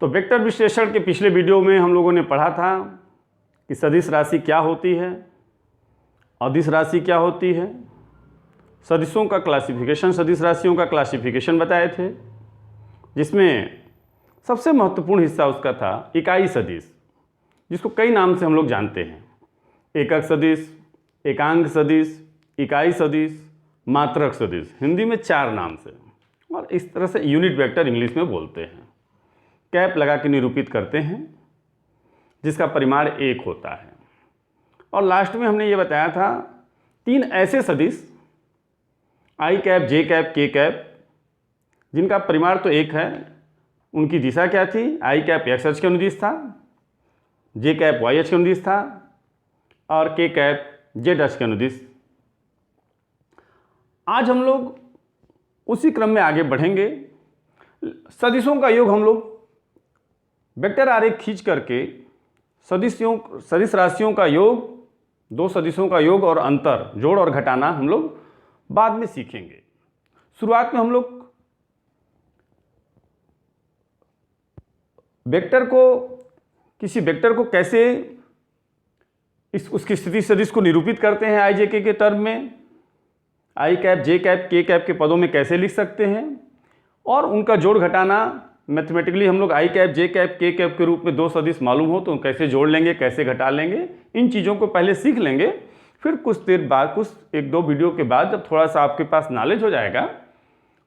तो वेक्टर विश्लेषण के पिछले वीडियो में हम लोगों ने पढ़ा था कि सदिश राशि क्या होती है, अदिश राशि क्या होती है, सदिशों का क्लासिफिकेशन, सदिश राशियों का क्लासिफिकेशन बताए थे, जिसमें सबसे महत्वपूर्ण हिस्सा उसका था इकाई सदिश, जिसको कई नाम से हम लोग जानते हैं। एकक सदिश, एकांक सदिश, इकाई सदिश, मात्रक सदिश, हिंदी में 4 नाम से, और इस तरह से यूनिट वेक्टर इंग्लिश में बोलते हैं। कैप लगा के निरूपित करते हैं जिसका परिमाण 1 होता है। और लास्ट में हमने ये बताया था 3 ऐसे सदिश आई कैप, जे कैप, के कैप, जिनका परिमाण तो 1 है, उनकी दिशा क्या थी? आई कैप एक्स अक्ष के अनुदिश था, जे कैप वाई अक्ष के अनुदिश था, और के कैप जेड अक्ष के अनुदिश। आज हम लोग उसी क्रम में आगे बढ़ेंगे। सदिशों का योग हम लोग वेक्टर आरेख खींच करके सदिश राशियों का योग, 2 सदिशों का योग और अंतर, जोड़ और घटाना हम लोग बाद में सीखेंगे। शुरुआत में हम लोग किसी वेक्टर को कैसे उसकी स्थिति सदिश को निरूपित करते हैं आई जे के टर्म में, आई कैप, जे कैप, के कैप के पदों में कैसे लिख सकते हैं, और उनका जोड़ घटाना मैथमेटिकली हम लोग आई कैप, जे कैप, के कैप के रूप में 2 सदिश मालूम हो तो कैसे जोड़ लेंगे, कैसे घटा लेंगे, इन चीज़ों को पहले सीख लेंगे। फिर कुछ देर बाद, कुछ 1-2 वीडियो के बाद, जब थोड़ा सा आपके पास नॉलेज हो जाएगा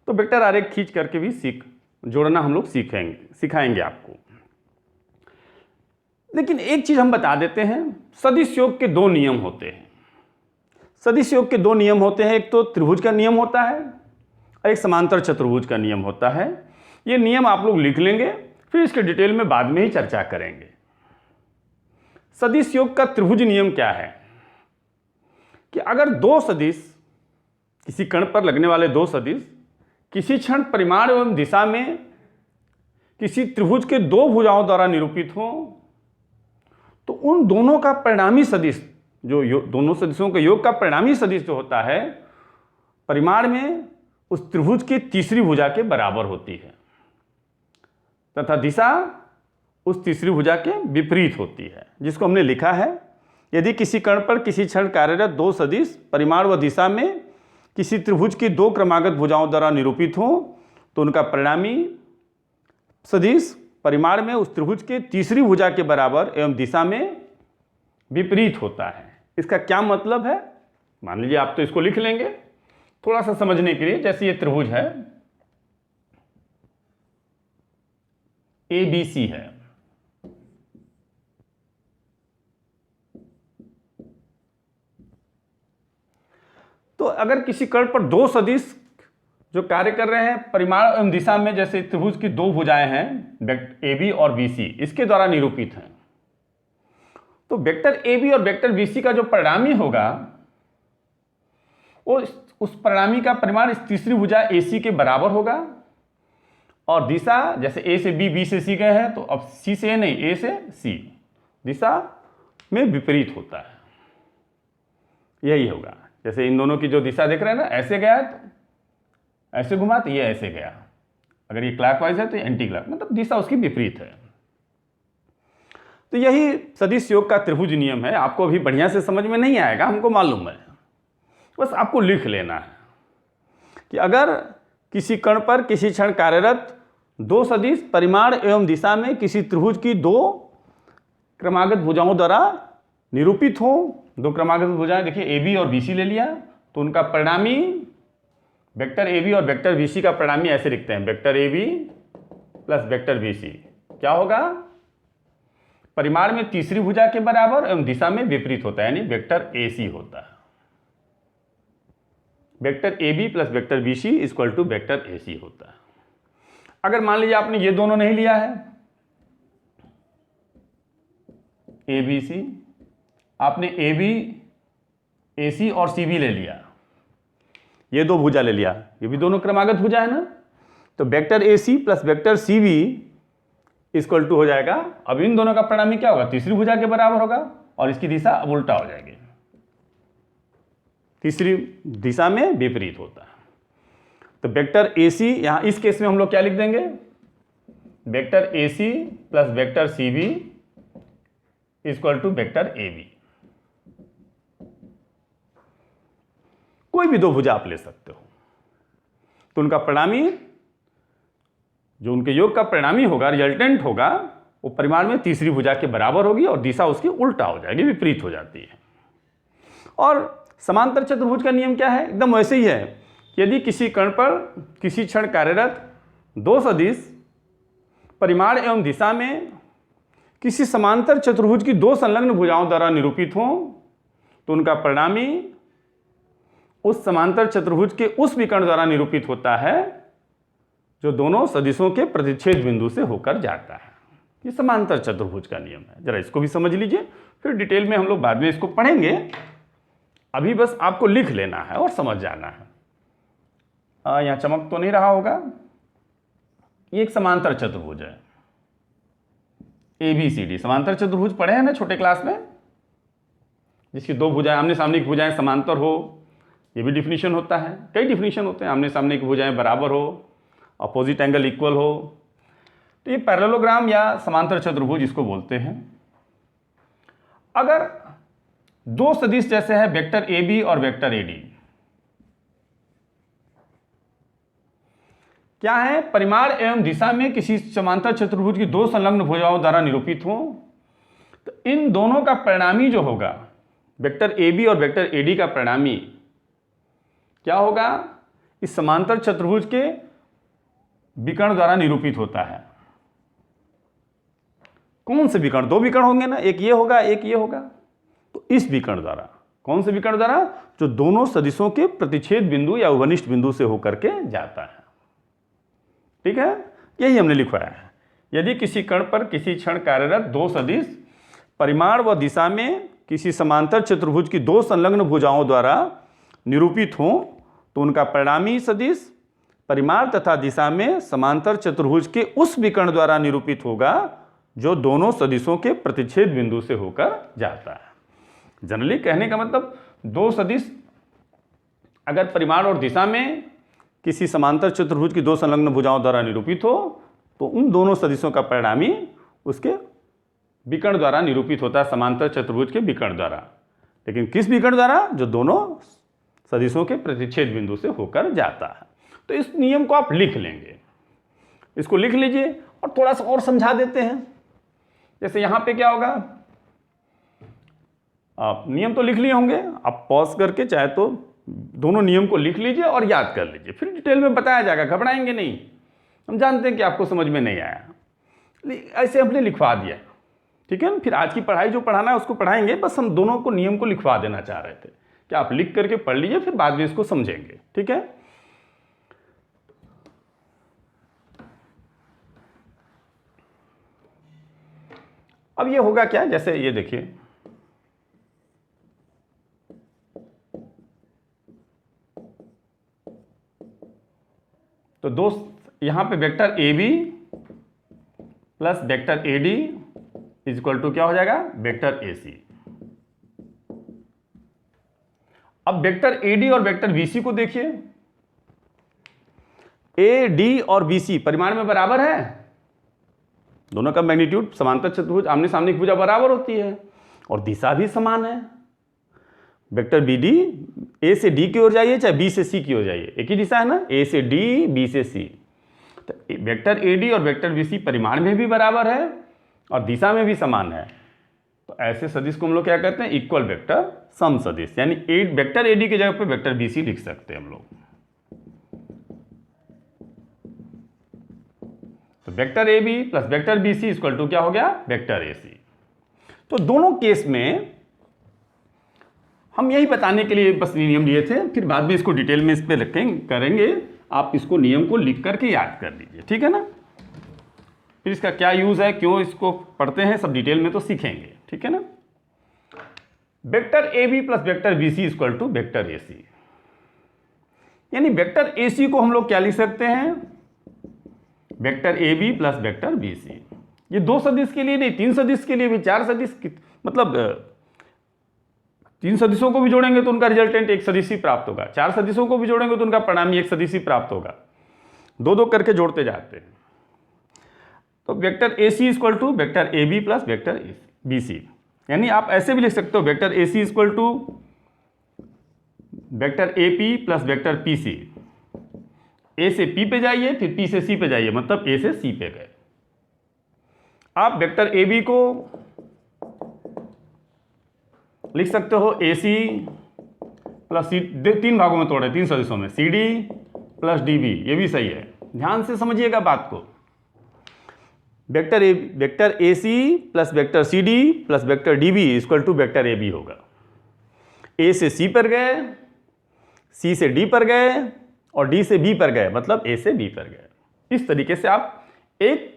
तो वेक्टर आरेख खींच करके भी जोड़ना हम लोग सिखाएंगे आपको। लेकिन एक चीज़ हम बता देते हैं, सदिश योग के 2 नियम होते हैं। सदिश योग के 2 नियम होते हैं, एक तो त्रिभुज का नियम होता है और एक समांतर चतुर्भुज का नियम होता है। ये नियम आप लोग लिख लेंगे, फिर इसके डिटेल में बाद में ही चर्चा करेंगे। सदिश योग का त्रिभुज नियम क्या है कि अगर 2 सदिश, किसी कण पर लगने वाले 2 सदिश किसी क्षण परिमाण एवं दिशा में किसी त्रिभुज के 2 भुजाओं द्वारा निरूपित हो, तो उन दोनों का परिणामी सदिश, दोनों सदिशों के योग का परिणामी सदिश जो होता है, परिमाण में उस त्रिभुज की तीसरी भुजा के बराबर होती है तथा दिशा उस तीसरी भुजा के विपरीत होती है, जिसको हमने लिखा है, यदि किसी कण पर किसी क्षण कार्यरत 2 सदिश परिमाण व दिशा में किसी त्रिभुज की 2 क्रमागत भुजाओं द्वारा निरूपित हो, तो उनका परिणामी सदिश परिमाण में उस त्रिभुज के तीसरी भुजा के बराबर एवं दिशा में विपरीत होता है। इसका क्या मतलब है? मान लीजिए आप तो इसको लिख लेंगे थोड़ा सा समझने के लिए। जैसे ये त्रिभुज है ABC है, तो अगर किसी कण पर 2 सदिश जो कार्य कर रहे हैं परिमाण एवं दिशा में, जैसे त्रिभुज की 2 भुजाएं हैं AB और BC, इसके द्वारा निरूपित हैं, तो वेक्टर AB और वेक्टर BC का जो परिणामी होगा वो उस परिणामी का परिमाण इस तीसरी भुजा AC के बराबर होगा, और दिशा जैसे A से B, B से C गए हैं, तो अब C से A नहीं, A से C, दिशा में विपरीत होता है। यही होगा, जैसे इन दोनों की जो दिशा देख रहे हैं ना, ऐसे गया तो ऐसे घुमा तो ये ऐसे गया, अगर ये क्लॉकवाइज है तो ये एंटी क्लॉक, मतलब दिशा उसकी विपरीत है। तो यही सदिश योग का त्रिभुज नियम है। आपको अभी बढ़िया से समझ में नहीं आएगा, हमको मालूम है, बस आपको लिख लेना है कि अगर किसी कण पर किसी क्षण कार्यरत 2 सदिश परिमाण एवं दिशा में किसी त्रिभुज की 2 क्रमागत भुजाओं द्वारा निरूपित हो, 2 क्रमागत भुजाएं, देखिए AB और BC ले लिया, तो उनका परिणामी वेक्टर AB और वेक्टर BC का परिणामी ऐसे लिखते हैं, vector AB plus vector BC क्या होगा? परिमाण में तीसरी भुजा के बराबर एवं दिशा में विपरीत होता है, यानी वेक्टर AC होता है। Vector AB plus vector BC equal to vector AC होता है। अगर मान लीजिए आपने ये दोनों नहीं लिया है, ABC, आपने AB, AC और CB ले लिया, ये 2 भुजा ले लिया, ये भी दोनों क्रमागत भुजा है ना, तो vector AC plus vector CB equal to हो जाएगा, अब इन दोनों का परिणामी क्या होगा? तीसरी भुजा के बराबर होगा, और इसकी दिशा अब उल्टा हो जाएगी, तीसरी दिशा में विपरीत होता है। तो वेक्टर AC, यहां इस केस में हम लोग क्या लिख देंगे? Vector A C plus vector C B equal to vector A B. कोई भी दो भुजा आप ले सकते हो, तो उनका परिणामी, जो उनके योग का परिणामी होगा, रिजल्टेंट होगा, वो परिमाण में तीसरी भुजा के बराबर होगी और दिशा उसकी उल्टा हो जाएगी, विपरीत हो जाती है। और समांतर चतुर्भुज का नियम क्या है? एकदम वैसे ही है कि यदि किसी कण पर किसी क्षण कार्यरत दो सदिश परिमाण एवं दिशा में किसी समांतर चतुर्भुज की दो संलग्न भुजाओं द्वारा निरूपित हों, तो उनका परिणामी उस समांतर चतुर्भुज के उस विकर्ण द्वारा निरूपित होता है जो दोनों सदिशों के प्रतिच्छेद बिंदु से होकर जाता है। ये समांतर चतुर्भुज का नियम है। जरा इसको भी समझ लीजिए, फिर डिटेल में हम लोग बाद में इसको पढ़ेंगे। अभी बस आपको लिख लेना है और समझ जाना है। यहाँ चमक तो नहीं रहा होगा। ये एक समांतर चतुर्भुज है, ABCD समांतर चतुर्भुज पढ़े हैं ना छोटे क्लास में, जिसकी दो भुजाएं, आमने सामने की भुजाएं समांतर हो। ये भी डिफिनीशन होता है, कई डिफिनीशन होते हैं। आमने सामने की भुजाएं बराबर हो, अपोजिट एंगल इक्वल हो, तो ये पैरेललोग्राम या समांतर चतुर्भुज इसको बोलते हैं। अगर दो सदिश जैसे है वेक्टर AB और वेक्टर AD, क्या है? परिमाण एवं दिशा में किसी समांतर चतुर्भुज की दो संलग्न भुजाओं द्वारा निरूपित हो, तो इन दोनों का परिणामी जो होगा, वेक्टर AB और वेक्टर AD का परिणामी क्या होगा? इस समांतर चतुर्भुज के विकर्ण द्वारा निरूपित होता है। कौन से विकर्ण? दो विकर्ण होंगे ना, एक ये होगा एक ये होगा। तो इस विकर्ण द्वारा, कौन से विकर्ण द्वारा? जो दोनों सदिशों के प्रतिच्छेद बिंदु या उभनिष्ठ बिंदु से होकर के जाता है। ठीक है, यही हमने लिखवाया है। यदि किसी कण पर किसी क्षण कार्यरत दो सदिश परिमाण व दिशा में किसी समांतर चतुर्भुज की दो संलग्न भुजाओं द्वारा निरूपित हों, तो उनका परिणामी सदिश परिमाण तथा दिशा में समांतर चतुर्भुज के उस विकर्ण द्वारा निरूपित होगा जो दोनों सदिशों के प्रतिच्छेद बिंदु से होकर जाता है। जनरली कहने का मतलब, दो सदिश अगर परिमाण और दिशा में किसी समांतर चतुर्भुज की दो संलग्न भुजाओं द्वारा निरूपित हो, तो उन दोनों सदिशों का परिणामी उसके विकर्ण द्वारा निरूपित होता है, समांतर चतुर्भुज के विकर्ण द्वारा। लेकिन किस विकर्ण द्वारा? जो दोनों सदिशों के प्रतिच्छेद बिंदु से होकर जाता है। तो इस नियम को आप लिख लेंगे, इसको लिख लीजिए और थोड़ा सा और समझा देते हैं। जैसे यहां पे क्या होगा, आप नियम तो लिख लिए होंगे, आप पॉज करके चाहे तो दोनों नियम को लिख लीजिए और याद कर लीजिए, फिर डिटेल में बताया जाएगा, घबराएंगे नहीं। हम जानते हैं कि आपको समझ में नहीं आया, ऐसे हमने लिखवा दिया, ठीक है ना। फिर आज की पढ़ाई जो पढ़ाना है उसको पढ़ाएंगे, बस हम दोनों को नियम को लिखवा देना चाह रहे थे कि आप लिख करके पढ़ लीजिए, फिर बाद में इसको समझेंगे, ठीक है। अब ये होगा क्या, जैसे ये देखिए, तो दोस्त यहां पे vector A B plus vector A D is equal to क्या हो जाएगा, वेक्टर ए सी। अब वेक्टर ए डी और वेक्टर बी सी को देखिए, ए डी और बी सी परिमाण में बराबर है, दोनों का मैग्नीट्यूड समांतर चतुर्भुज आमने सामने की भुजा बराबर होती है और दिशा भी समान है। वेक्टर बी डी ए से डी की ओर जाइए चाहे बी से सी की ओर जाइए, एक ही दिशा है ना, ए से डी बी से सी। तो वेक्टर ए डी और वेक्टर बी सी परिमाण में भी बराबर है और दिशा में भी समान है। तो ऐसे सदिश को हम लोग क्या कहते हैं, इक्वल वेक्टर सम सदिश, यानी वेक्टर ए डी की जगह पे वेक्टर बी सी लिख सकते हैं हम लोग। तो vector A B plus vector B C equal to क्या हो गया, वेक्टर ए सी। तो दोनों केस में हम यही बताने के लिए बस नियम लिए थे, फिर बाद में इसको डिटेल में इस पर रखेंगे करेंगे। आप इसको नियम को लिख करके याद कर लीजिए, ठीक है ना। फिर इसका क्या यूज है, क्यों इसको पढ़ते हैं, सब डिटेल में तो सीखेंगे, ठीक है ना। Vector A B plus vector B C equal to vector A C, यानी वेक्टर ए सी को हम लोग क्या लिख सकते हैं, vector A B plus vector B C. ये दो सदिश के लिए नहीं, तीन सदिश के लिए भी, चार सदिश, मतलब तीन सदिशों को भी जोड़ेंगे तो उनका रिजल्टेंट एक सदिश ही प्राप्त होगा, चार सदिशों को भी जोड़ेंगे तो उनका परिणामी एक सदिश ही प्राप्त होगा। दो दो करके जोड़ते जाते हैं। तो vector A C equal to vector A B plus vector B C, यानी आप ऐसे भी लिख सकते हो vector A C equal to vector A P plus vector P C. A से पी पे जाइए, फिर पी से सी पे जाइए, मतलब ए से सी पे गए। आप वेक्टर ए बी को लिख सकते हो ए सी प्लस सी, 3 भागों में तोड़े, 3 सदिशों में, C D plus D B, ये भी सही है। ध्यान से समझिएगा बात को। Vector A C plus vector C D plus vector D B equal to vector A B होगा। ए से सी पर गए, सी से डी पर गए और डी से बी पर गए, मतलब ए से बी पर गए। इस तरीके से आप एक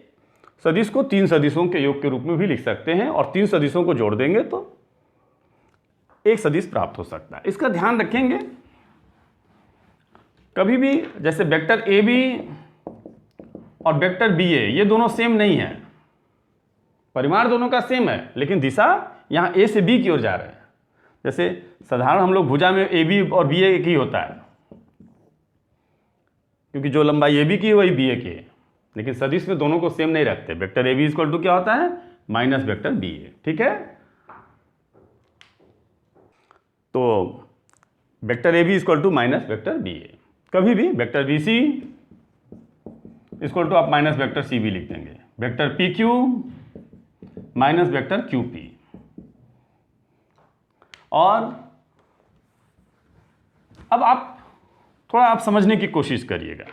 सदिश को 3 सदिशों के योग के रूप में भी लिख सकते हैं और 3 सदिशों को जोड़ देंगे तो एक सदिश प्राप्त हो सकता है। इसका ध्यान रखेंगे, कभी भी जैसे वेक्टर ए बी और वेक्टर बी ए ये दोनों सेम नहीं है, परिमाण दोनों का सेम है लेकिन दिशा यहाँ ए से बी की ओर जा रहे हैं। जैसे साधारण हम लोग भुजा में ए बी और बी ए एक ही होता है, क्योंकि जो लंबाई ए बी की है वही बी ए की है, लेकिन सदिश में दोनों को सेम नहीं रखते। Vector A B equal to क्या होता है, माइनस वेक्टर बी ए, ठीक है। तो vector A B equal to minus vector B A. कभी भी vector B C equal to आप माइनस वेक्टर सी बी लिख देंगे। Vector P Q minus vector Q P. और अब आप थोड़ा आप समझने की कोशिश करिएगा,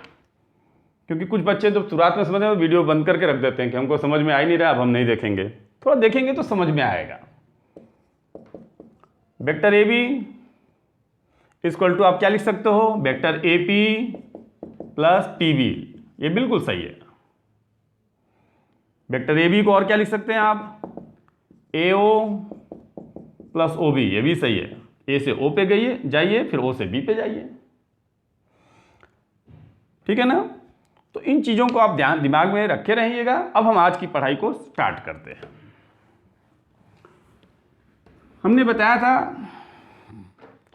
क्योंकि कुछ बच्चे तो शुरुआत में समझते हैं वीडियो बंद करके रख देते हैं कि हमको समझ में आ ही नहीं रहा, अब हम नहीं देखेंगे। थोड़ा देखेंगे तो समझ में आएगा। Vector A B equal to आप क्या लिख सकते हो, vector A P plus P B, ये बिल्कुल सही है। वेक्टर ए बी को और क्या लिख सकते हैं आप, ए ओ प्लस ओ बी, ये भी सही है। ए से ओ पे जाइए, फिर ओ से बी पे जाइए, ठीक है ना। तो इन चीज़ों को आप दिमाग में रखे रहिएगा। अब हम आज की पढ़ाई को स्टार्ट करते हैं। हमने बताया था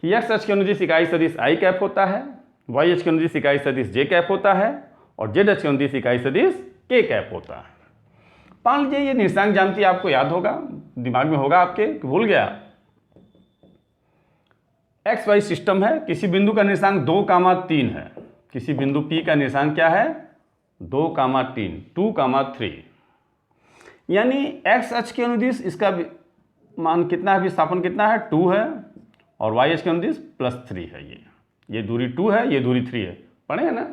कि एक्स अक्ष के अनुदिश इकाई सदिश आई कैप होता है, वाई अक्ष के अनुदिश इकाई सदिश जे कैप होता है और जेड अक्ष के अनुदिश इकाई सदिश के कैप होता है। मान लीजिए ये निर्देशांक ज्यामिति आपको याद होगा, दिमाग में होगा आपके, भूल गया। एक्स वाई सिस्टम है, किसी बिंदु का निर्देशांक 2,3 है, किसी बिंदु P का निर्देशांक क्या है, 2,3, 2,3, यानी एक्स अक्ष के अनुदिश इसका मान कितना है, विस्थापन कितना है, 2 है, और वाई अक्ष के अनुदिश +3 है। ये दूरी 2 है, ये दूरी 3 है। पढ़े हैं ना,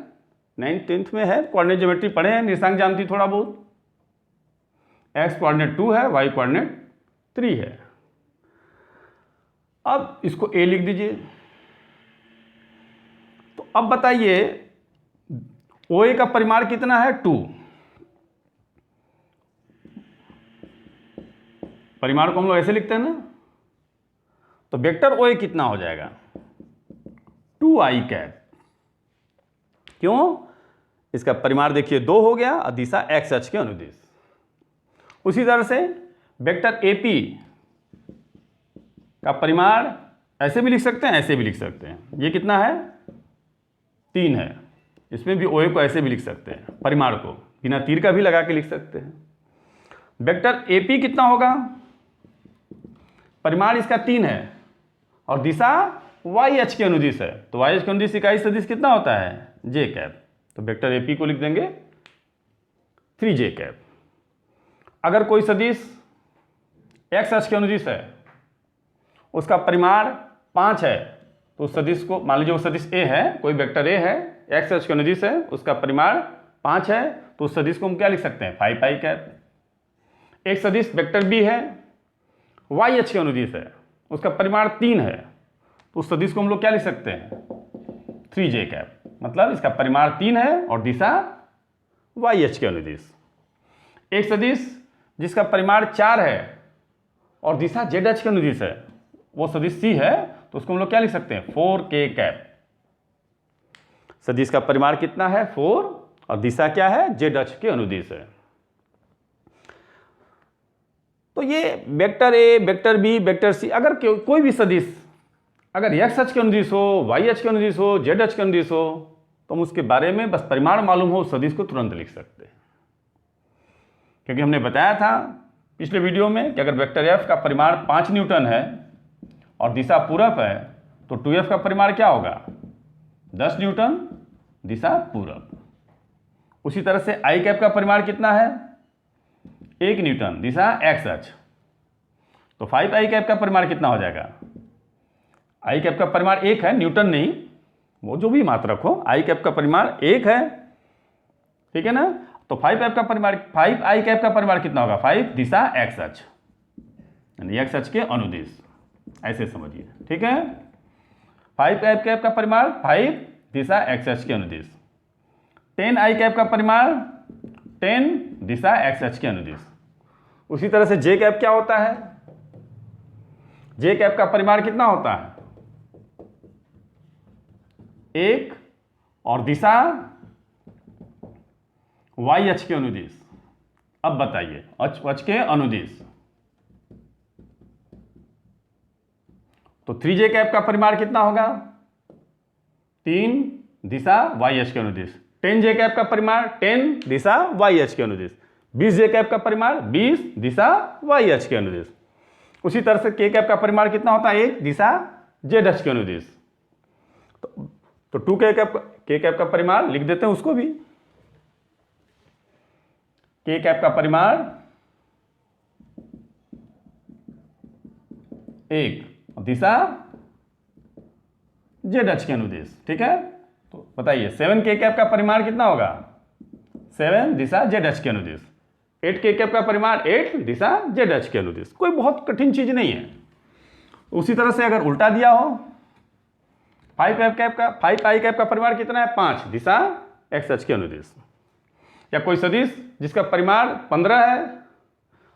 9th 10th में है, कोऑर्डिनेट ज्योमेट्री पढ़े हैं, निर्देशांक ज्यामिति थोड़ा बहुत। एक्स कोऑर्डिनेट 2 है, वाई कोऑर्डिनेट 3 है। अब इसको ए लिख दीजिए। तो अब बताइए OA का परिमाण कितना है, 2। परिमाण को हम लोग ऐसे लिखते हैं ना, तो वेक्टर OA कितना हो जाएगा, 2i कैप। क्यों, इसका परिमाण देखिए 2 हो गया और दिशा एक्स अक्ष के अनुदिश। उसी तरह से वेक्टर AP का परिमाण ऐसे भी लिख सकते हैं, ऐसे भी लिख सकते हैं। ये कितना है, 3 है। इसमें भी OA को ऐसे भी लिख सकते हैं, परिमाण को बिना तीर का भी लगा के लिख सकते हैं। वेक्टर AP कितना होगा, परिमाण इसका 3 है और दिशा वाई अक्ष के अनुदिश है, तो वाई अक्ष के अनुदिश इकाई सदिश कितना होता है, जे कैप। तो वेक्टर AP को लिख देंगे 3j कैप। अगर कोई सदिश एक्स अक्ष के अनुदिश है, उसका परिमाण 5 है, तो उस सदिश को, मान लीजिए वो सदिश A है, कोई वेक्टर A है, एक्स अक्ष के अनुदिश है, उसका परिमाण 5 है, तो उस सदिश को हम क्या लिख सकते हैं, 5i कैप। एक सदिश वेक्टर B है, वाई अक्ष के अनुदिश है, उसका परिमाण 3 है, तो उस सदिश को हम लोग क्या लिख सकते हैं, 3j कैप। मतलब इसका परिमाण 3 है और दिशा वाई अक्ष के अनुदिश। एक सदिश जिसका परिमाण 4 है और दिशा जेड अक्ष के अनुदिश है, वो सदिश C है, तो उसको हम लोग क्या लिख सकते हैं, 4k कैप। सदिश का परिमाण कितना है, 4, और दिशा क्या है, जेड अक्ष के अनुदिश है। तो ये vector A, vector B, vector C, अगर कोई भी सदिश अगर एक्स अक्ष के अनुदिश हो, वाई अक्ष के अनुदिश हो, जेड अक्ष के अनुदिश हो, तो हम उसके बारे में बस परिमाण मालूम हो, उस सदिश को तुरंत लिख सकते हैं। क्योंकि हमने बताया था पिछले वीडियो में कि अगर वेक्टर एफ का परिमाण 5 न्यूटन है और दिशा पूरब है तो 2f का परिमाण क्या होगा, 10 न्यूटन, दिशा पूरब। उसी तरह से आई कैप का परिमाण कितना है, 1 न्यूटन, दिशा एक्स अक्ष। तो 5 आई कैप का परिमाण कितना हो जाएगा, आई कैप का परिमाण 1 है, न्यूटन नहीं, वो जो भी मात्रक हो, आई कैप का परिमाण 1 है, ठीक है ना। तो 5 आई कैप का परिमाण कितना होगा, 5 दिशा एक्स अक्ष, यानी एक्स अक्ष के अनुदिश, ऐसे समझिए, ठीक है। 5 आई कैप का परिमाण 5 दिशा एक्स अक्ष के अनुदिश। 10 आई कैप का परिमाण 10 दिशा एक्स अक्ष के अनुदिश। उसी तरह से जे कैप क्या होता है, जे कैप का परिमाण कितना होता है, 1 और दिशा वाई अक्ष के अनुदिश। अब बताइए अक्ष के अनुदिश, तो 3j कैप का परिमाण कितना होगा, 3 दिशा वाई अक्ष के अनुदिश। 10j कैप का परिमाण 10 दिशा वाई अक्ष के अनुदिश। 20j कैप का परिमाण 20 दिशा वाई अक्ष के अनुदिश। उसी तरह से k कैप का परिमाण कितना होता है, 1 दिशा z अक्ष के अनुदिश। तो 2k कैप का परिमाण लिख देते हैं उसको भी, k कैप का परिमाण 1 दिशा z अक्ष के अनुदिश, ठीक है। तो बताइए 7k कैप का परिमाण कितना होगा, 7 दिशा z अक्ष के अनुदिश। 8k कैप का परिमाण 8 दिशा z अक्ष के अनुदिश। कोई बहुत कठिन चीज नहीं है। उसी तरह से अगर उल्टा दिया हो, 5 आई कैप का परिमाण कितना है, 5 दिशा x अक्ष के अनुदिश। या कोई सदिश जिसका परिमाण 15 है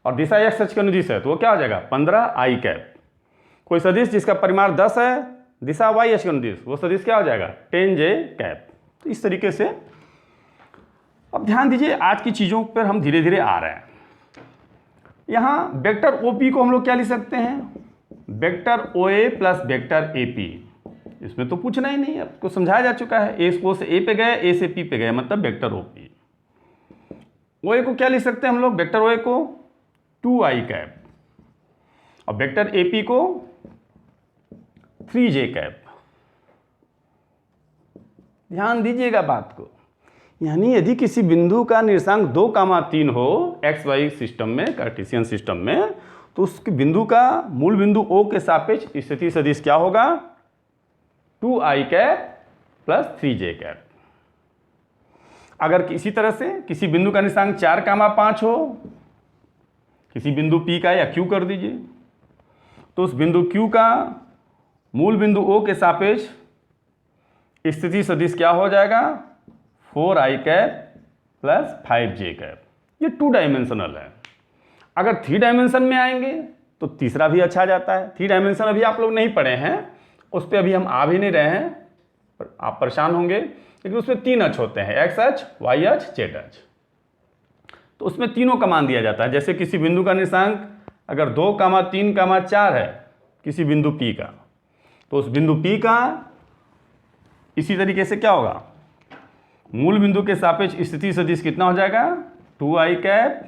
और दिशा x अक्ष के अनुदिश है तो वो क्या हो जाएगा, 15 आई कैप। कोई सदिश जिसका परिमाण 10 है, दिशा y अक्ष के अनुदिश, वो सदिश क्या हो जाएगा, 10j कैप। तो इस तरीके से अब ध्यान दीजिए, आज की चीज़ों पर हम धीरे धीरे आ रहे हैं। यहाँ वेक्टर OP को हम लोग क्या लिख सकते हैं, vector OA plus vector AP। इसमें तो पूछना ही नहीं है, आपको समझाया जा चुका है। O से A पे गए, A से P पे गए, मतलब वेक्टर OP। OA को क्या लिख सकते हैं हम लोग, वेक्टर OA को 2i कैप और वेक्टर AP को 3j कैप। ध्यान दीजिएगा बात को, यानी यदि किसी बिंदु का निर्देशांक 2,3 हो XY सिस्टम में, कार्टेशियन सिस्टम में, तो उस बिंदु का मूल बिंदु O के सापेक्ष स्थिति सदिश क्या होगा, 2i cap plus 3j cap. अगर इसी तरह से किसी बिंदु का निर्देशांक 4,5 हो, किसी बिंदु P का, या Q कर दीजिए, तो उस बिंदु Q का मूल बिंदु O के सापेक्ष स्थिति सदिश क्या हो जाएगा, 4i cap plus 5j cap. ये 2 डायमेंशनल है। अगर 3 डायमेंशन में आएंगे तो तीसरा भी अच्छा जाता है। 3 डायमेंशन अभी आप लोग नहीं पढ़े हैं, उस पर अभी हम आ भी नहीं रहे हैं, पर आप परेशान होंगे, लेकिन उसमें 3 अक्ष होते हैं, x अक्ष, y अक्ष, z अक्ष। तो उसमें तीनों का मान दिया जाता है। जैसे किसी बिंदु का निर्देशांक अगर 2, 3, 4 है किसी बिंदु P का, तो उस बिंदु P का इसी तरीके से क्या होगा, मूल बिंदु के सापेक्ष स्थिति सदिश कितना हो जाएगा, 2i cap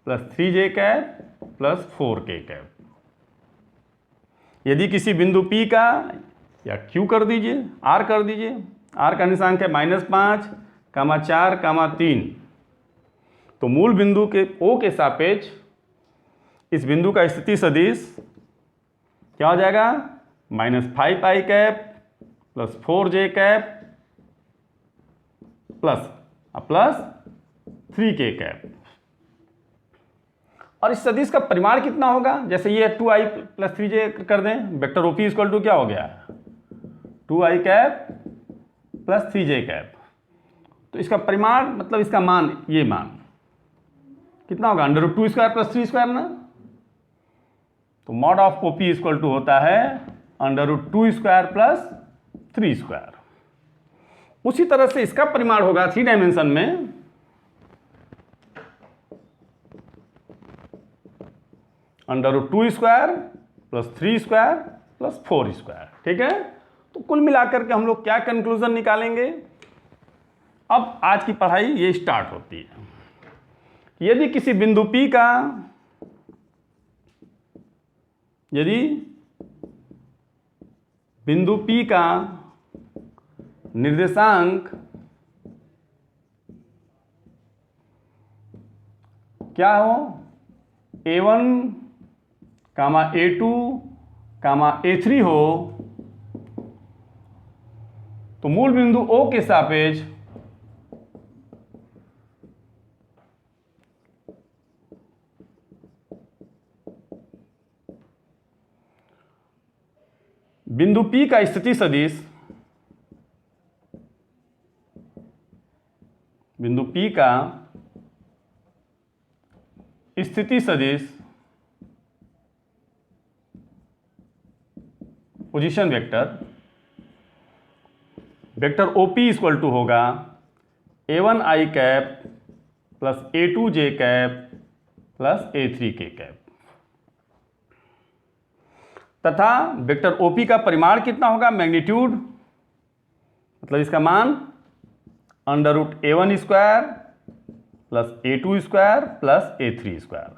plus 3j cap plus 4k cap. यदि किसी बिंदु P का, या Q कर दीजिए, R कर दीजिए, R का निर्देशांक है -5, 4, 3, तो मूल बिंदु के O के सापेक्ष इस बिंदु का स्थिति सदिश क्या हो जाएगा, -5i cap plus 4j cap plus 3k cap. और इस सदिश का परिमाण कितना होगा, जैसे ये 2i प्लस 3j कर दें, वेक्टर OP इक्वल टू क्या हो गया, 2i cap plus 3j cap. तो इसका परिमाण मतलब इसका मान, ये मान कितना होगा, √2 स्क्वायर प्लस 3 स्क्वायर ना। तो mod of OP equal to होता है √2 स्क्वायर प्लस 3 स्क्वायर। उसी तरह से इसका परिमाण होगा 3 डायमेंशन में √2 square plus 3 square plus 4 square, ठीक है। तो कुल मिलाकर के हम लोग क्या कंक्लूजन निकालेंगे, अब आज की पढ़ाई ये स्टार्ट होती है। कि यदि किसी बिंदु P का, यदि बिंदु P का निर्देशांक क्या हो, A1, A2, A3 हो, तो मूल बिंदु O के सापेक्ष बिंदु P का स्थिति सदिश, बिंदु P का स्थिति सदिश position vector, vector OP equal to होगा A1i cap plus A2j cap plus A3k cap, तथा वेक्टर OP का परिमाण कितना होगा, मैग्नीट्यूड, मतलब इसका मान √A1 square plus A2 square plus A3 square.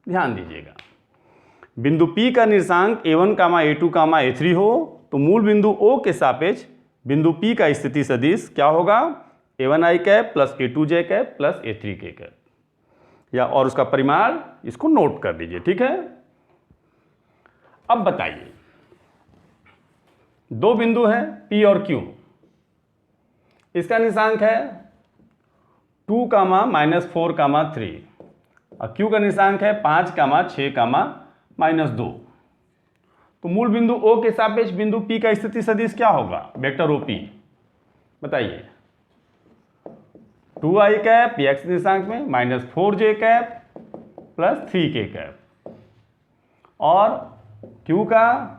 ध्यान दीजिएगा, बिंदु P का निर्देशांक A1, A2, A3 हो तो मूल बिंदु O के सापेक्ष बिंदु P का स्थिति सदिश क्या होगा, A1i cap plus A2j cap plus A3k cap, या और उसका परिमाण इसको नोट कर लीजिए, ठीक है। अब बताइए, दो बिंदु हैं P और Q, इसका निर्देशांक है 2, -4, 3 और Q का निर्देशांक है 5, 6, -2। तो मूल बिंदु O के सापेक्ष बिंदु P का स्थिति सदिश क्या होगा, वेक्टर OP, बताइए। 2i कैप x निर्देशांक में -4j cap plus 3k cap, और Q का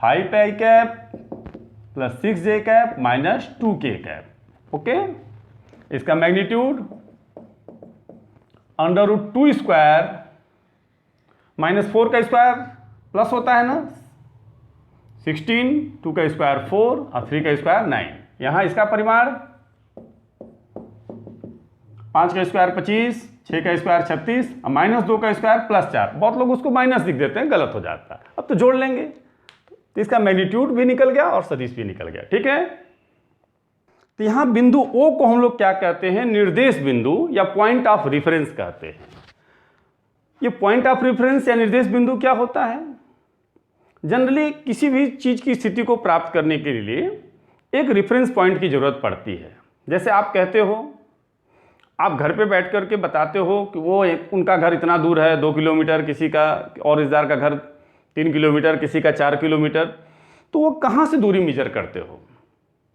5i cap plus 6j cap -2k cap. Okay, इसका मैग्नीट्यूड √2 स्क्वायर -4 का स्क्वायर प्लस होता है ना 16, 2 का स्क्वायर 4 और 3 का स्क्वायर 9। यहाँ इसका परिमाण 5 का स्क्वायर 25, 6 का स्क्वायर 36 और -2 का स्क्वायर प्लस 4। बहुत लोग उसको माइनस लिख देते हैं, गलत हो जाता है। अब तो जोड़ लेंगे, तो इसका मैग्नीट्यूड भी निकल गया और सदिश भी निकल गया, ठीक है। तो यहाँ बिंदु O को हम लोग क्या कहते हैं, निर्देश बिंदु या पॉइंट ऑफ रेफरेंस कहते हैं। ये पॉइंट ऑफ रेफरेंस या निर्देश बिंदु क्या होता है, जनरली किसी भी चीज की स्थिति को प्राप्त करने के लिए एक रेफरेंस पॉइंट की जरूरत पड़ती है। जैसे आप कहते हो, आप घर पे बैठ करके बताते हो कि वो उनका घर इतना दूर है 2 किलोमीटर, किसी का और रिश्तेदार का घर 3 किलोमीटर, किसी का 4 किलोमीटर, तो वो कहाँ से दूरी मेजर करते हो,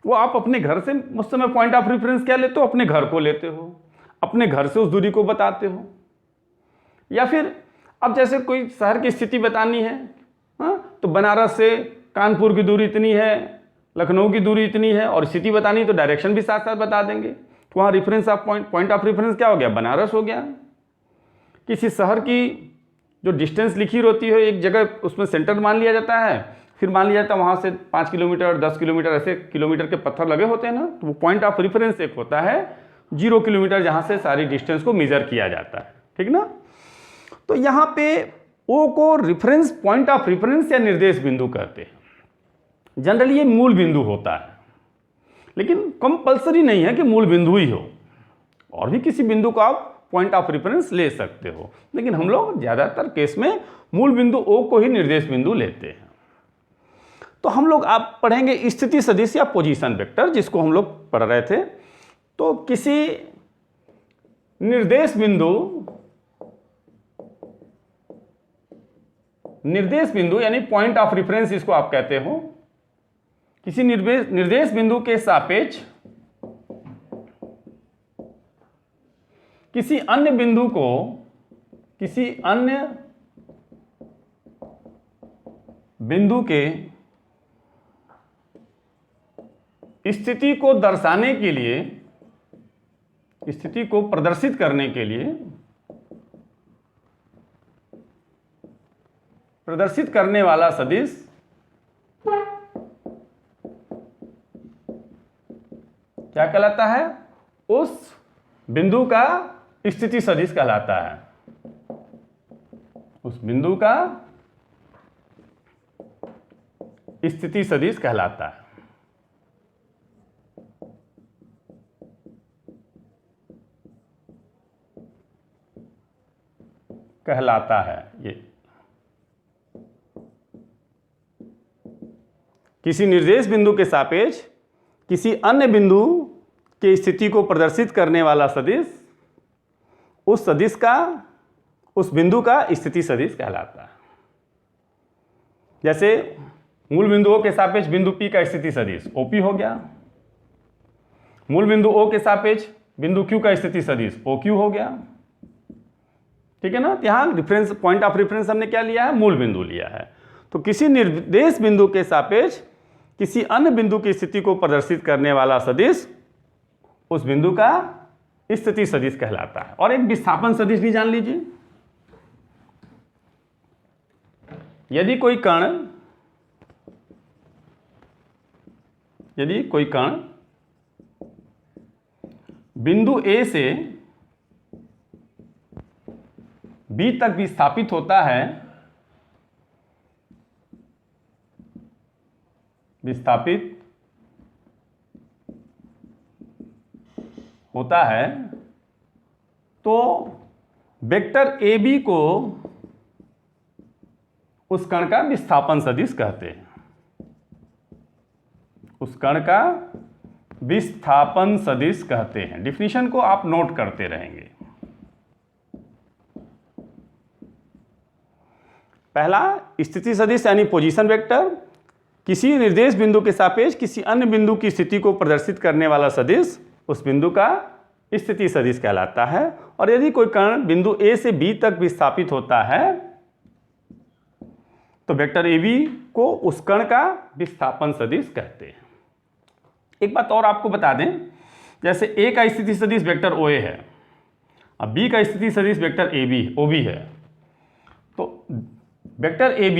वो आप अपने घर से उस समय पॉइंट ऑफ रेफरेंस क्या लेते हो, अपने घर को लेते हो, अपने घर से उस दूरी को बताते हो। या फिर अब जैसे कोई शहर की स्थिति बतानी है, हाँ, तो बनारस से कानपुर की दूरी इतनी है, लखनऊ की दूरी इतनी है, और स्थिति बतानी तो डायरेक्शन भी साथ साथ बता देंगे। तो वहाँ reference of point of reference क्या हो गया, बनारस हो गया। किसी शहर की जो डिस्टेंस लिखी होती है एक जगह, उसमें सेंटर मान लिया जाता है, फिर मान लिया जाता है वहाँ से 5 किलोमीटर 10 किलोमीटर ऐसे किलोमीटर के पत्थर लगे होते हैं ना, तो वो पॉइंट ऑफ रेफरेंस एक होता है 0 किलोमीटर, जहाँ से सारी डिस्टेंस को मेजर किया जाता है, ठीक ना। तो यहाँ पे O को रेफरेंस पॉइंट ऑफ रेफरेंस या निर्देश बिंदु कहते हैं। जनरली ये मूल बिंदु होता है, लेकिन कंपल्सरी नहीं है कि मूल बिंदु ही हो, और भी किसी बिंदु को आप पॉइंट ऑफ रेफरेंस ले सकते हो, लेकिन हम लोग ज़्यादातर केस में मूल बिंदु O को ही निर्देश बिंदु लेते हैं। तो हम लोग आप पढ़ेंगे स्थिति सदिश या पोजीशन वेक्टर, जिसको हम लोग पढ़ रहे थे। तो किसी निर्देश बिंदु यानी पॉइंट ऑफ रेफरेंस इसको आप कहते हो, किसी निर्देश बिंदु के सापेक्ष किसी अन्य बिंदु को किसी अन्य बिंदु के स्थिति को दर्शाने के लिए, स्थिति को प्रदर्शित करने के लिए, प्रदर्शित करने वाला सदिश क्या कहलाता है, उस बिंदु का स्थिति सदिश कहलाता है। उस बिंदु का स्थिति सदिश कहलाता है। ये किसी निर्देश बिंदु के सापेक्ष किसी अन्य बिंदु की स्थिति को प्रदर्शित करने वाला सदिश उस बिंदु का स्थिति सदिश कहलाता है। जैसे मूल बिंदु O के सापेक्ष बिंदु P का स्थिति सदिश OP हो गया, मूल बिंदु O के सापेक्ष बिंदु Q का स्थिति सदिश OQ हो गया। ठीक है ना। यहां रिफरेंस पॉइंट ऑफ रेफरेंस हमने क्या लिया है, मूल बिंदु लिया है। तो किसी निर्देश बिंदु के सापेक्ष किसी अन्य बिंदु की स्थिति को प्रदर्शित करने वाला सदिश उस बिंदु का स्थिति सदिश कहलाता है। और एक विस्थापन सदिश भी जान लीजिए। यदि कोई कण बिंदु A से B तक विस्थापित होता है तो वेक्टर AB को उस कण का विस्थापन सदिश कहते हैं। उस कण का विस्थापन सदिश कहते हैं। डिफिनीशन को आप नोट करते रहेंगे। पहला, स्थिति सदिश यानी पोजीशन वेक्टर किसी निर्देश बिंदु के सापेक्ष किसी अन्य बिंदु की स्थिति को प्रदर्शित करने वाला सदिश उस बिंदु का स्थिति सदिश कहलाता है। और यदि कोई कण बिंदु A से B तक विस्थापित होता है तो वेक्टर AB को उस कण का विस्थापन सदिश कहते हैं। एक बात और आपको बता दें, जैसे A का स्थिति सदिश वेक्टर OA है, अब B का स्थिति सदिश वेक्टर OB है, तो वेक्टर AB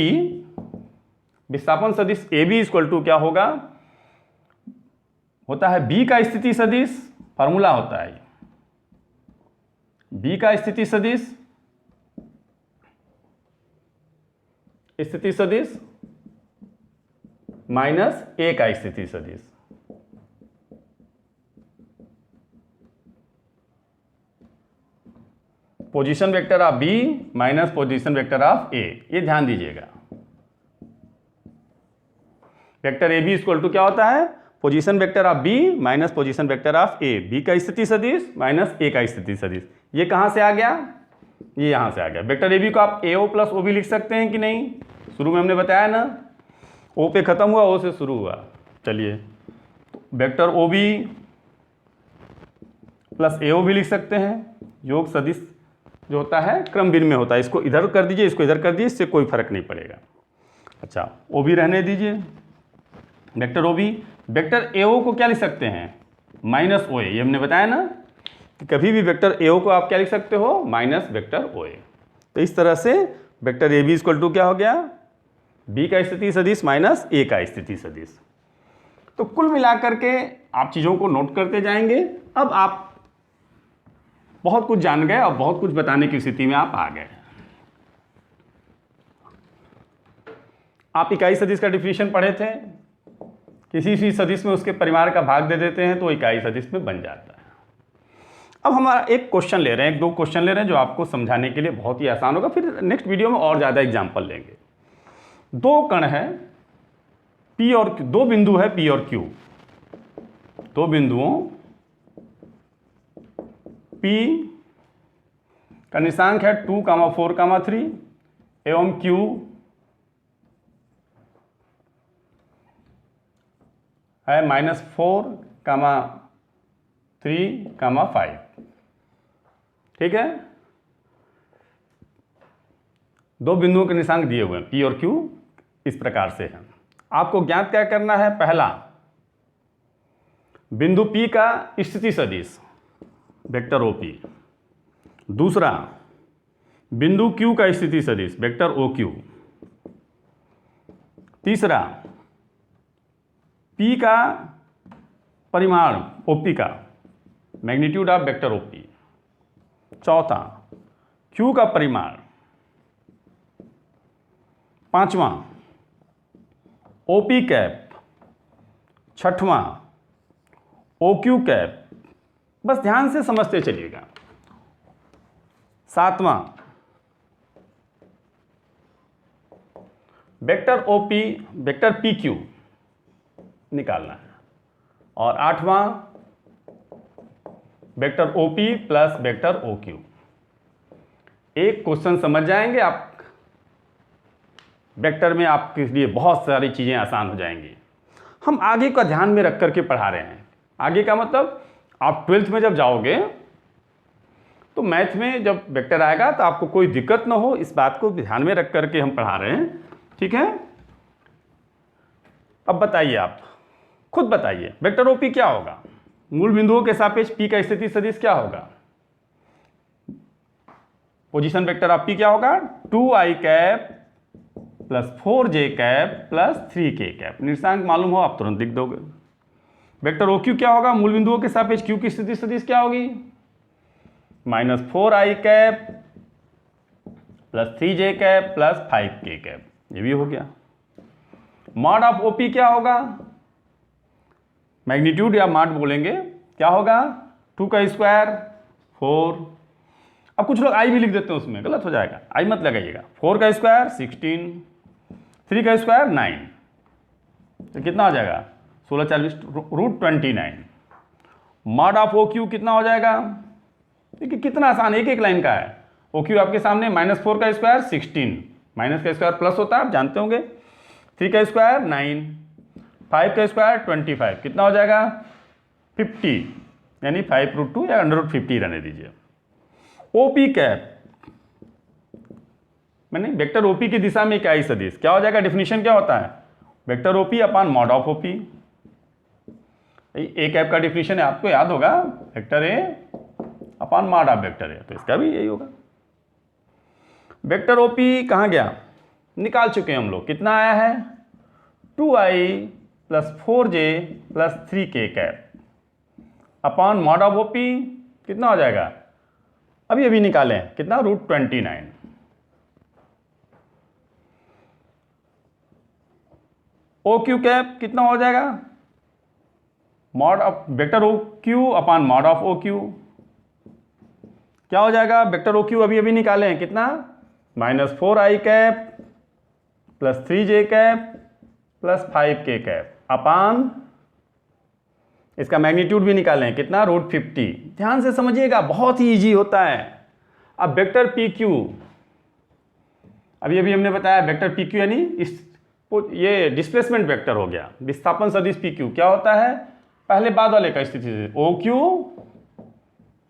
विस्थापन सदिश AB इक्वल टू क्या होगा, होता है B का स्थिति सदिश, फार्मूला होता है B का स्थिति सदिश माइनस A का स्थिति सदिश। Position vector of B minus position vector of A, ये ध्यान दीजिएगा। वेक्टर AB इक्वल टू क्या होता है, position vector of B minus position vector of A, B का स्थिति सदिश माइनस A का स्थिति सदिश। ये कहां से आ गया, ये यहां से आ गया। वेक्टर AB को आप AO प्लस OB लिख सकते हैं कि नहीं, शुरू में हमने बताया ना, O पे खत्म हुआ, O से शुरू हुआ। चलिए, वेक्टर OB प्लस AO भी लिख सकते हैं। योग सदिश जो होता है क्रम भिन्न में होता है, इसको इधर कर दीजिए, इसको इधर कर दीजिए, इससे कोई फर्क नहीं पड़ेगा। अच्छा, OB रहने दीजिए, वेक्टर OB। वेक्टर AO को क्या लिख सकते हैं, माइनस OA। ये हमने बताया ना कि कभी भी वेक्टर AO को आप क्या लिख सकते हो, माइनस वेक्टर OA। तो इस तरह से वेक्टर AB इक्वल टू क्या हो गया, B का स्थिति सदिश माइनस A का स्थिति सदिश। तो कुल मिलाकर के आप चीज़ों को नोट करते जाएंगे। अब आप बहुत कुछ जान गए और बहुत कुछ बताने की स्थिति में आप आ गए। आप इकाई सदिश का डिफिनीशन पढ़े थे, किसी भी सदिश में उसके परिवार का भाग दे देते हैं तो इकाई सदिश में बन जाता है। अब हमारा एक क्वेश्चन ले रहे हैं, एक दो क्वेश्चन ले रहे हैं जो आपको समझाने के लिए बहुत ही आसान होगा, फिर नेक्स्ट वीडियो में और ज़्यादा एग्जाम्पल लेंगे। दो कण है P और Q, दो बिंदु है P और Q, दो बिंदुओं P का निशांक है 2, 4, 3 एवं Q है -4, 3, 5। ठीक है, दो बिंदुओं के निशांक दिए हुए हैं P और Q इस प्रकार से है। आपको ज्ञात क्या करना है, पहला बिंदु P का स्थिति सदिश वेक्टर OP, दूसरा बिंदु Q का स्थिति सदिश वेक्टर OQ, तीसरा P का परिमाण OP का मैग्नीट्यूड ऑफ वेक्टर OP, चौथा Q का परिमाण, पांचवा OP कैप, छठवां OQ कैप, बस ध्यान से समझते चलिएगा। सातवां वेक्टर OP वेक्टर PQ निकालना है, और आठवां vector OP plus vector OQ। एक क्वेश्चन समझ जाएंगे आप, वेक्टर में आपके लिए बहुत सारी चीज़ें आसान हो जाएंगी। हम आगे का ध्यान में रख करके पढ़ा रहे हैं। आगे का मतलब आप 12th में जब जाओगे तो मैथ में जब वेक्टर आएगा तो आपको कोई दिक्कत ना हो, इस बात को ध्यान में रख करके हम पढ़ा रहे हैं, ठीक है। अब बताइए, आप खुद बताइए, वेक्टर OP क्या होगा? मूल बिंदुओं के सापेक्ष P का स्थिति सदिश क्या होगा? पोजीशन वेक्टर ऑफ P क्या होगा? 2i cap plus 4j cap plus 3k cap. निर्देशांक मालूम हो आप तुरंत लिख दोगे। वेक्टर OQ क्या होगा? मूल बिंदुओं के सापेक्ष Q की स्थिति सदिश क्या होगी? Minus 4i cap plus 3j cap plus 5k cap. ये भी हो गया। मॉड ऑफ OP क्या होगा? मैग्नीट्यूड या मॉड बोलेंगे, क्या होगा? 2 का स्क्वायर 4। अब कुछ लोग आई भी लिख देते हैं, उसमें गलत हो जाएगा, आई मत लगाइएगा। 4 का स्क्वायर 16, 3 का स्क्वायर 9, तो कितना हो जाएगा? 16 40 √29। मॉड ऑफ OQ कितना हो जाएगा? देखिए कितना आसान, एक एक लाइन का है। OQ आपके सामने -4 का स्क्वायर 16, माइनस का स्क्वायर प्लस होता है, आप जानते होंगे। 3 का स्क्वायर 9, 5 का स्क्वायर 25, कितना हो जाएगा? 50, यानी 5√2 या √50 रहने दीजिए। OP कैप मैंने वेक्टर OP की दिशा में इकाई सदिश क्या हो जाएगा? डेफिनेशन क्या होता है? Vector OP upon mod of OP। A cap का डेफिनेशन है, आपको याद होगा, vector A upon mod of vector A, तो इसका भी यही होगा। वेक्टर OP कहाँ गया? निकाल चुके हैं हम लोग। कितना आया है? 2i plus 4j plus 3k cap upon mod of OP कितना हो जाएगा? अभी निकालें, कितना? √29। OQ कैप कितना हो जाएगा? Mod of vector OQ upon mod of OQ क्या हो जाएगा? वेक्टर OQ अभी निकालें, कितना? -4i cap plus 3j cap plus 5k cap upon, इसका मैग्नीट्यूड भी निकालें, कितना? √50। ध्यान से समझिएगा, बहुत ही इजी होता है। अब वेक्टर PQ, अभी हमने बताया वेक्टर PQ यानी ये डिस्प्लेसमेंट वेक्टर हो गया। विस्थापन सदिश PQ क्या होता है? पहले बाद वाले का स्थिति से OQ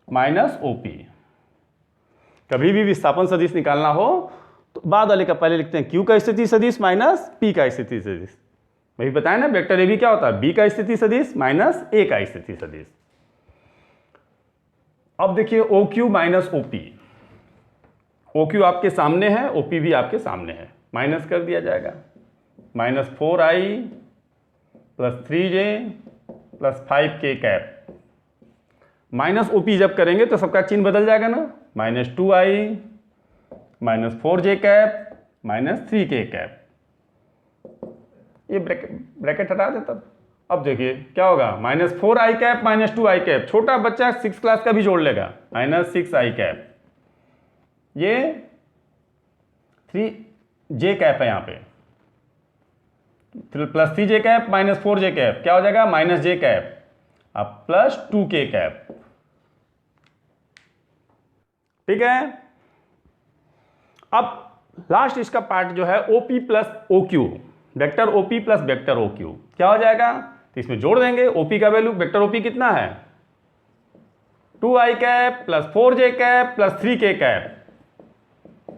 माइनस OP। कभी भी विस्थापन सदिश निकालना हो तो बाद वाले का पहले लिखते हैं Q का स्थिति सदिश माइनस P का स्थिति सदिश। वही बताया ना, वेक्टर AB क्या होता है? B का स्थिति सदिश माइनस A का स्थिति सदिश। अब देखिए OQ माइनस OP, OQ आपके सामने है, OP भी आपके सामने है, माइनस कर दिया जाएगा। -4i plus 3j plus 5k cap. Minus OP जब करेंगे तो सबका चिन्ह बदल जाएगा ना, -2i -4j cap -3k cap. ये ब्रैकेट हटा दे तब। अब देखिए क्या होगा? -4i कैप -2i कैप, छोटा बच्चा 6 क्लास का भी जोड़ लेगा, -6i कैप। ये 3j कैप है यहाँ पे, plus 3j cap -4j cap क्या हो जाएगा? -j कैप अब प्लस 2k कैप। ठीक है। अब लास्ट इसका पार्ट जो है OP plus OQ, vector OP plus vector OQ क्या हो जाएगा? तो इसमें जोड़ देंगे। OP का वैल्यू, वेक्टर OP कितना है? 2i cap plus 4j cap plus 3k cap.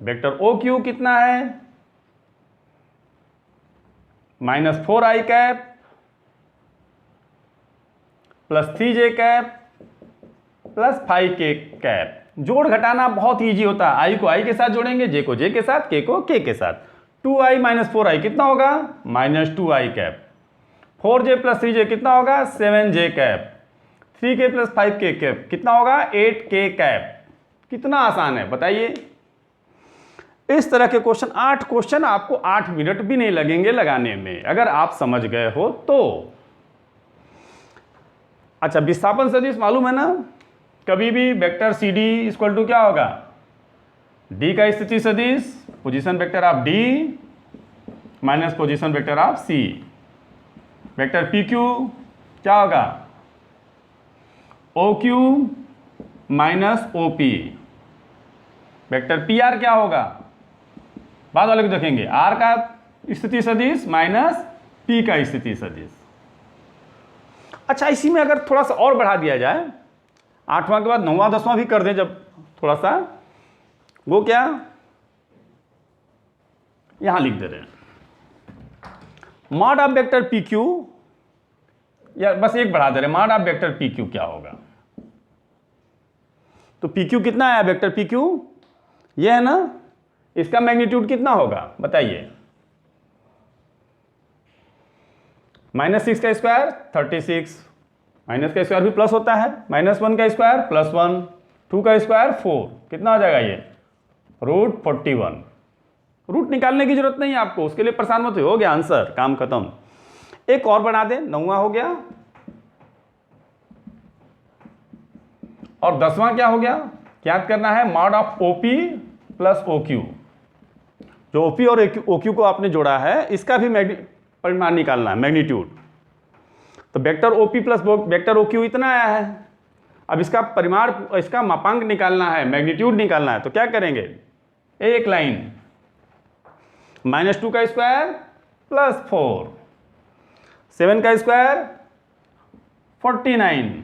Vector OQ कितना है? -4i cap plus 3j cap plus 5k cap. जोड़ घटाना बहुत ईजी होता है। आई को आई के साथ जोड़ेंगे, जे को जे के साथ, के को के के साथ। 2i माइनस 4i कितना होगा? -2i cap. 4j plus 3j कितना होगा? 7j cap. 3k plus 5k cap कितना होगा? 8k cap. कितना आसान है बताइए। इस तरह के क्वेश्चन 8 क्वेश्चन आपको 8 मिनट भी नहीं लगेंगे लगाने में, अगर आप समझ गए हो तो। अच्छा, विस्थापन सदिश मालूम है ना, कभी भी vector C D equal to क्या होगा, डी का स्थिति सदिश position vector of D minus position vector of C. Vector P Q क्या होगा, O Q minus O P. Vector P R क्या होगा, बाद वाले को देखेंगे, आर का स्थिति सदिश माइनस पी का स्थिति सदिश। अच्छा, इसी में अगर थोड़ा सा और बढ़ा दिया जाए, 8वां के बाद 9वां 10वां भी कर दें जब थोड़ा सा, वो क्या, यहां लिख दे रहे हैं mod of vector P Q, या बस एक बढ़ा दे रहे हैं, mod of vector P Q क्या होगा। तो पी क्यू कितना आया, वेक्टर पी क्यू ये है ना, इसका मैग्नीट्यूड कितना होगा बताइए, -6 का स्क्वायर 36, माइनस का स्क्वायर भी प्लस होता है, -1 का स्क्वायर +1, 2 का स्क्वायर 4, कितना हो जाएगा ये, √41। रूट निकालने की जरूरत नहीं है आपको, उसके लिए परेशान मत हो गया आंसर, काम खत्म। एक और बना दें, 9वां हो गया, और 10वां क्या हो गया, याद करना है mod of OP plus O Q. जो ओपी और ओ क्यू को आपने जोड़ा है, इसका भी परिमाण निकालना है, मैग्नीट्यूड। तो vector OP plus vector O Q इतना आया है, अब इसका परिमाण, इसका मापांक निकालना है, मैग्नीट्यूड निकालना है। तो क्या करेंगे, एक लाइन -2 का स्क्वायर +4, 7 का स्क्वायर 49,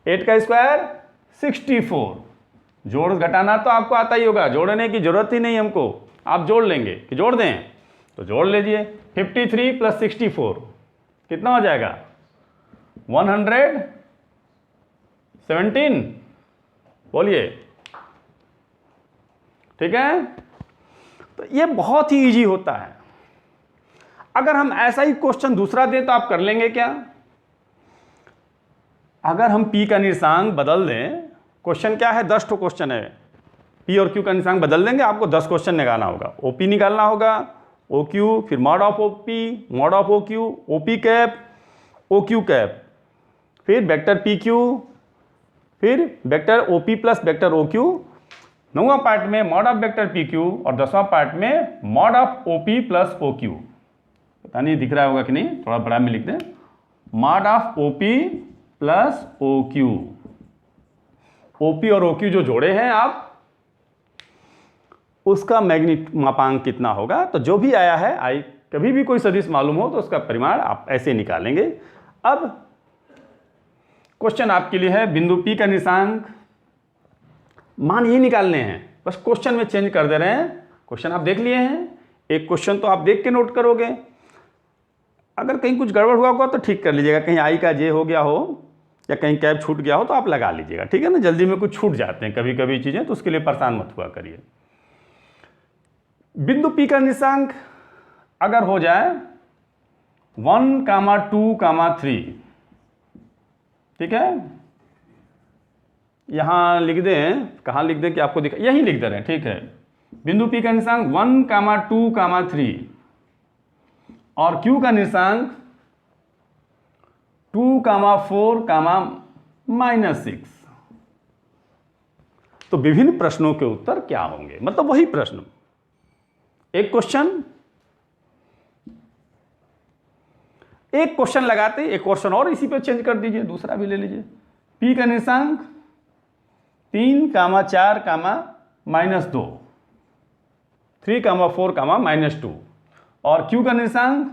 8 का स्क्वायर 64। जोड़ घटाना तो आपको आता ही होगा, जोड़ने की जरूरत ही नहीं हमको, आप जोड़ लेंगे कि जोड़ दें, तो जोड़ लीजिए। 53 + 64 कितना हो जाएगा, 117, बोलिए, ठीक है। तो ये बहुत ही इजी होता है। अगर हम ऐसा ही क्वेश्चन दूसरा दें तो आप कर लेंगे क्या, अगर हम P का निर्देशांक बदल दें, क्वेश्चन क्या है, 10 ठो क्वेश्चन है, P और Q का निर्देशांक बदल देंगे, आपको 10 क्वेश्चन निकालना होगा। OP निकालना होगा, OQ, फिर mod of OP, mod of OQ, OP cap, OQ cap, फिर वेक्टर PQ, फिर vector OP plus vector OQ। 9वां पार्ट में मॉड ऑफ वेक्टर PQ और 10वां पार्ट में mod of OP plus OQ। पता नहीं दिख रहा होगा कि नहीं, थोड़ा बड़ा में लिख दें, mod of OP plus OQ। OP और OQ जो जोड़े हैं आप, उसका मापांक कितना होगा। तो जो भी आया है, कभी भी कोई सदिश मालूम हो तो उसका परिमाण आप ऐसे निकालेंगे। अब क्वेश्चन आपके लिए है, बिंदु P का निर्देशांक मान ये निकालने हैं, बस क्वेश्चन में चेंज कर दे रहे हैं। क्वेश्चन आप देख लिए हैं, एक क्वेश्चन तो आप देख के नोट करोगे, अगर कहीं कुछ गड़बड़ हुआ होगा तो ठीक कर लीजिएगा, कहीं I का J हो गया हो या कहीं कैप छूट गया हो तो आप लगा लीजिएगा, ठीक है ना। जल्दी में कुछ छूट जाते हैं कभी कभी चीज़ें, तो उसके लिए परेशान मत हुआ करिए। बिंदु P का निर्देशांक अगर हो जाए 1, 2, 3, ठीक है, यहां लिख दें, कहाँ लिख दें कि आपको दिखा, यहीं लिख दे रहे हैं, ठीक है। बिंदु P का निर्देशांक 1, 2, 3 और Q का निर्देशांक 2, 4, -6। तो विभिन्न प्रश्नों के उत्तर क्या होंगे, मतलब वही प्रश्न, एक क्वेश्चन लगाते, एक क्वेश्चन और इसी पे चेंज कर दीजिए, दूसरा भी ले लीजिए। P का निर्देशांक 3, 4, -2, 3, 4, -2 और Q का निर्देशांक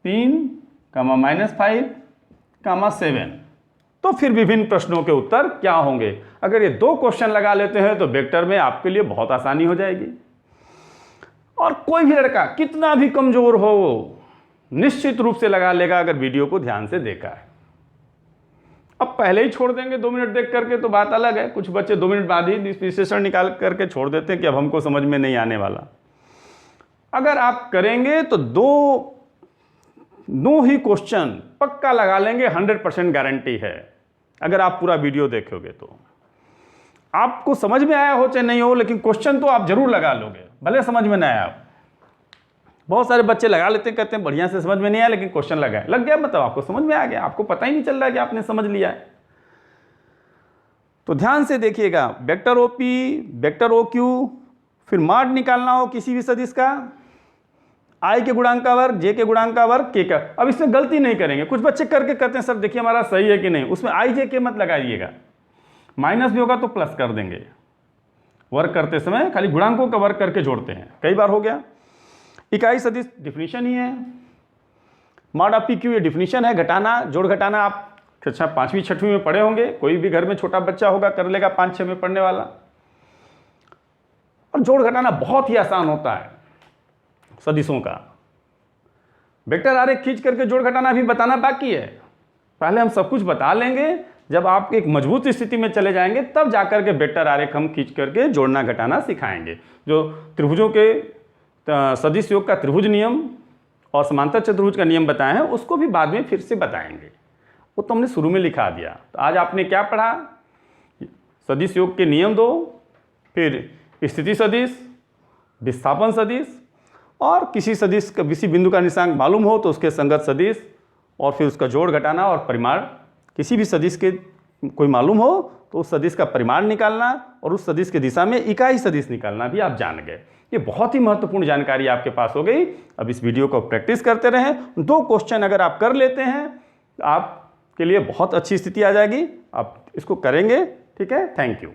3, -5, 7। तो फिर विभिन्न प्रश्नों के उत्तर क्या होंगे। अगर ये 2 क्वेश्चन लगा लेते हैं तो वेक्टर में आपके लिए बहुत आसानी हो जाएगी। और कोई भी लड़का कितना भी कमजोर हो, निश्चित रूप से लगा लेगा अगर वीडियो को ध्यान से देखा है। अब पहले ही छोड़ देंगे 2 मिनट देख करके तो बात अलग है, कुछ बच्चे 2 मिनट बाद ही विश्लेषण निकाल करके छोड़ देते हैं कि अब हमको समझ में नहीं आने वाला। अगर आप करेंगे तो दो ही क्वेश्चन पक्का लगा लेंगे, 100% गारंटी है, अगर आप पूरा वीडियो देखोगे तो। आपको समझ में आया हो चाहे नहीं हो, लेकिन क्वेश्चन तो आप जरूर लगा लोगे, भले समझ में ना आया। बहुत सारे बच्चे लगा लेते हैं, कहते हैं बढ़िया से समझ में नहीं आया लेकिन क्वेश्चन लगा, लग गया मतलब आपको समझ में आ गया, आपको पता ही नहीं चल रहा है कि आपने समझ लिया है। तो ध्यान से देखिएगा, vector OP, vector O Q, फिर माड निकालना हो किसी भी सदिश का, आई के गुणांक का वर्ग, जे के गुणांक का वर्ग, के का। अब इसमें गलती नहीं करेंगे, कुछ बच्चे करके कहते हैं सर देखिए हमारा सही है कि नहीं, उसमें आई जे के मत लगाइएगा, माइनस भी होगा तो प्लस कर देंगे। वर्ग करते समय खाली गुणांकों का वर्ग करके जोड़ते हैं, कई बार हो गया। इकाई सदिश डिफिनीशन ही है, मॉड ऑफ पी क्यू ये डिफिनीशन है, घटाना जोड़ घटाना आप कक्षा 5वीं 6वीं में पढ़े होंगे, कोई भी घर में छोटा बच्चा होगा कर लेगा 5-6 में पढ़ने वाला। और जोड़ घटाना बहुत ही आसान होता है सदिशों का। वेक्टर आरेख खींच करके जोड़ घटाना भी बताना बाकी है, पहले हम सब कुछ बता लेंगे, जब आप एक मजबूत स्थिति में चले जाएंगे तब जाकर के वेक्टर आरेख हम खींच करके जोड़ना घटाना सिखाएंगे। जो त्रिभुजों के सदिश योग का त्रिभुज नियम और समांतर चतुर्भुज का नियम बताए हैं उसको भी बाद में फिर से बताएंगे, वो तो हमने शुरू में लिखा दिया। तो आज आपने क्या पढ़ा, सदिश योग के नियम 2, फिर स्थिति सदिश, विस्थापन सदिश, और किसी सदिश का किसी बिंदु का निर्देशांक मालूम हो तो उसके संगत सदिश, और फिर उसका जोड़ घटाना और परिमाण, किसी भी सदिश के कोई मालूम हो तो उस सदिश का परिमाण निकालना और उस सदिश के दिशा में इकाई सदिश निकालना भी आप जान गए। ये बहुत ही महत्वपूर्ण जानकारी आपके पास हो गई। अब इस वीडियो को प्रैक्टिस करते रहें, 2 क्वेश्चन अगर आप कर लेते हैं आपके लिए बहुत अच्छी स्थिति आ जाएगी, आप इसको करेंगे। ठीक है, थैंक यू।